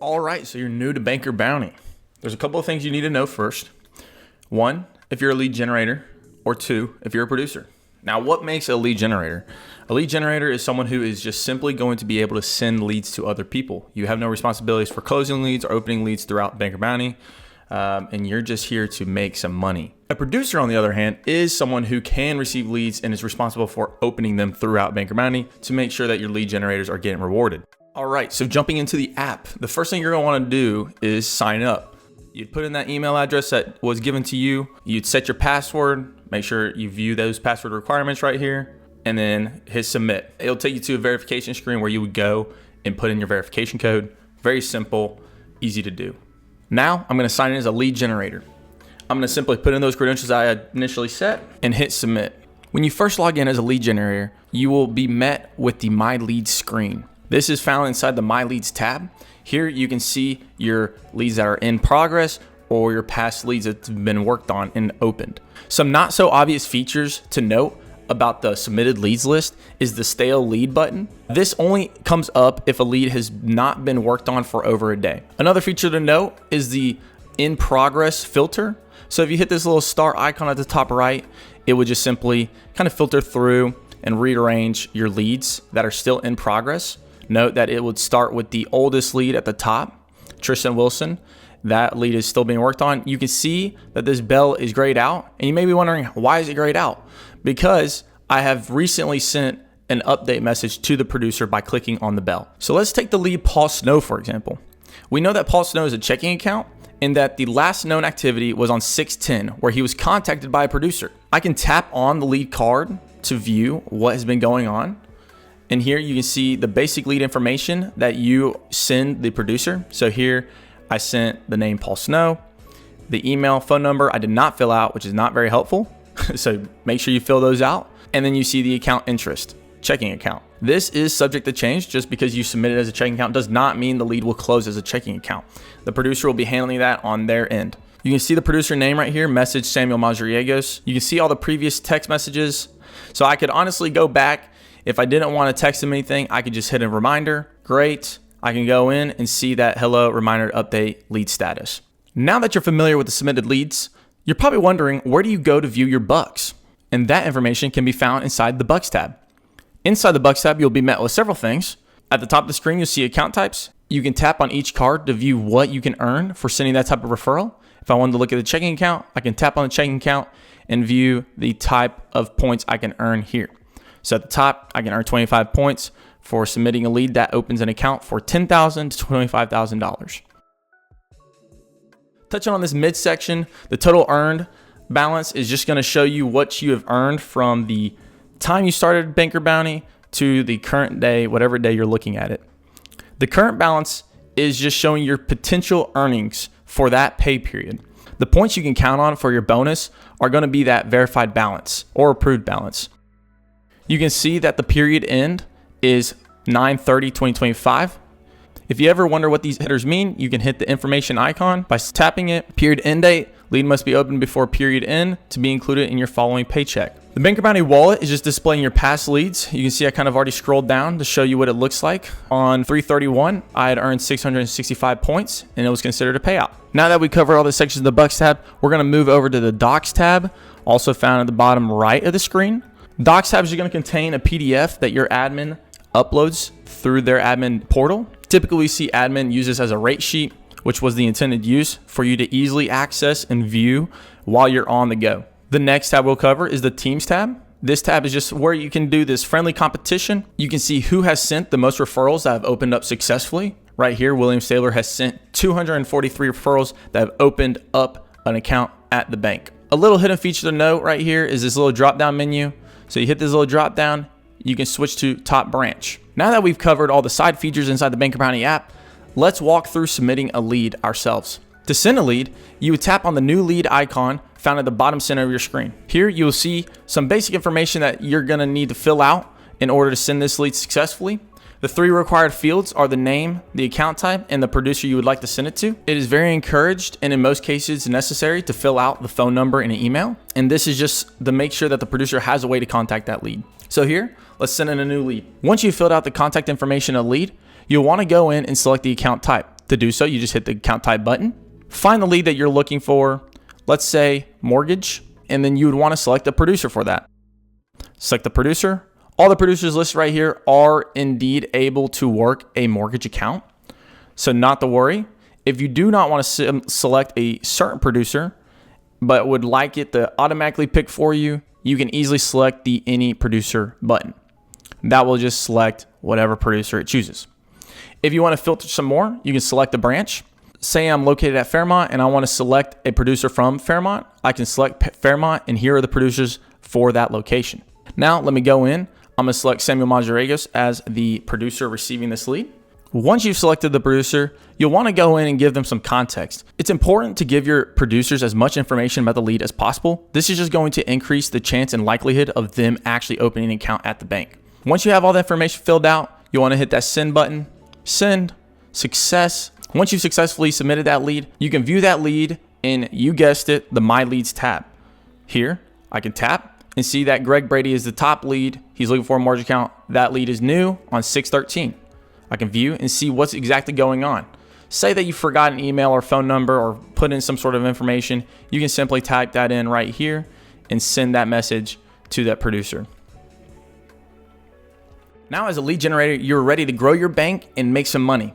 All right, so you're new to Banker Bounty. There's a couple of things you need to know first. One, if you're a lead generator, or two, if you're a producer. Now, what makes a lead generator? A lead generator is someone who is just simply going to be able to send leads to other people. You have no responsibilities for closing leads or opening leads throughout Banker Bounty, and you're just here to make some money. A producer, on the other hand, is someone who can receive leads and is responsible for opening them throughout Banker Bounty to make sure that your lead generators are getting rewarded. All right, so jumping into the app, the first thing you're gonna wanna do is sign up. You'd put in that email address that was given to you. You'd set your password, make sure you view those password requirements right here, and then hit submit. It'll take you to a verification screen where you would go and put in your verification code. Very simple, easy to do. Now, I'm gonna sign in as a lead generator. I'm gonna simply put in those credentials I had initially set and hit submit. When you first log in as a lead generator, you will be met with the My Leads screen. This is found inside the My Leads tab. Here you can see your leads that are in progress or your past leads that have been worked on and opened. Some not so obvious features to note about the submitted leads list is the stale lead button. This only comes up if a lead has not been worked on for over a day. Another feature to note is the in progress filter. So if you hit this little star icon at the top right, it would just simply kind of filter through and rearrange your leads that are still in progress. Note that it would start with the oldest lead at the top, Tristan Wilson. That lead is still being worked on. You can see that this bell is grayed out, and you may be wondering, why is it grayed out? Because I have recently sent an update message to the producer by clicking on the bell. So let's take the lead Paul Snow, for example. We know that Paul Snow is a checking account and that the last known activity was on 6/10, where he was contacted by a producer. I can tap on the lead card to view what has been going on. And here you can see the basic lead information that you send the producer. So here I sent the name Paul Snow, the email, phone number I did not fill out, which is not very helpful. So make sure you fill those out. And then you see the account interest, checking account. This is subject to change. Just because you submit it as a checking account does not mean the lead will close as a checking account. The producer will be handling that on their end. You can see the producer name right here, message Samuel Mazariegos. You can see all the previous text messages. So I could honestly go back. If I didn't want to text him anything, I could just hit a reminder. Great. I can go in and see that hello reminder update lead status. Now that you're familiar with the submitted leads, you're probably wondering, where do you go to view your bucks? And that information can be found inside the Bucks tab. Inside the Bucks tab, you'll be met with several things. At the top of the screen, you'll see account types. You can tap on each card to view what you can earn for sending that type of referral. If I wanted to look at the checking account, I can tap on the checking account and view the type of points I can earn here. So at the top, I can earn 25 points for submitting a lead that opens an account for $10,000 to $25,000. Touching on this midsection, the total earned balance is just going to show you what you have earned from the time you started Banker Bounty to the current day, whatever day you're looking at it. The current balance is just showing your potential earnings for that pay period. The points you can count on for your bonus are going to be that verified balance or approved balance. You can see that the period end is 9/30/2025. If you ever wonder what these headers mean, you can hit the information icon by tapping it. Period end date, lead must be opened before period end to be included in your following paycheck. The Banker Bounty wallet is just displaying your past leads. You can see I kind of already scrolled down to show you what it looks like. On 3/31, I had earned 665 points and it was considered a payout. Now that we covered all the sections of the Bucks tab, we're gonna move over to the Docs tab, also found at the bottom right of the screen. Docs tab is going to contain a PDF that your admin uploads through their admin portal. Typically, we see admin use this as a rate sheet, which was the intended use for you to easily access and view while you're on the go. The next tab we'll cover is the Teams tab. This tab is just where you can do this friendly competition. You can see who has sent the most referrals that have opened up successfully. Right here, William Saylor has sent 243 referrals that have opened up an account at the bank. A little hidden feature to note right here is this little drop-down menu. So you hit this little drop down, you can switch to top branch. Now that we've covered all the side features inside the Banker Bounty app, let's walk through submitting a lead ourselves. To send a lead, you would tap on the new lead icon found at the bottom center of your screen. Here you will see some basic information that you're gonna need to fill out in order to send this lead successfully. The three required fields are the name, the account type, and the producer you would like to send it to. It is very encouraged and in most cases necessary to fill out the phone number and an email. And this is just to make sure that the producer has a way to contact that lead. So here, let's send in a new lead. Once you've filled out the contact information of lead, you'll want to go in and select the account type. To do so, you just hit the account type button, find the lead that you're looking for, let's say mortgage, and then you would want to select a producer for that. Select the producer. All the producers listed right here are indeed able to work a mortgage account. So not to worry. If you do not want to select a certain producer, but would like it to automatically pick for you, you can easily select the Any Producer button. That will just select whatever producer it chooses. If you want to filter some more, you can select a branch. Say I'm located at Fairmont and I want to select a producer from Fairmont. I can select Fairmont, and here are the producers for that location. Now let me go in. I'm going to select Samuel Majeragos as the producer receiving this lead. Once you've selected the producer, you'll want to go in and give them some context. It's important to give your producers as much information about the lead as possible. This is just going to increase the chance and likelihood of them actually opening an account at the bank. Once you have all the information filled out, you want to hit that send button. Send. Success. Once you've successfully submitted that lead, you can view that lead in, you guessed it, the My Leads tab. Here, I can tap and see that Greg Brady is the top lead. He's looking for a mortgage account. That lead is new on 6/13. I can view and see what's exactly going on. Say that you forgot an email or phone number or put in some sort of information. You can simply type that in right here and send that message to that producer. Now, as a lead generator, you're ready to grow your bank and make some money.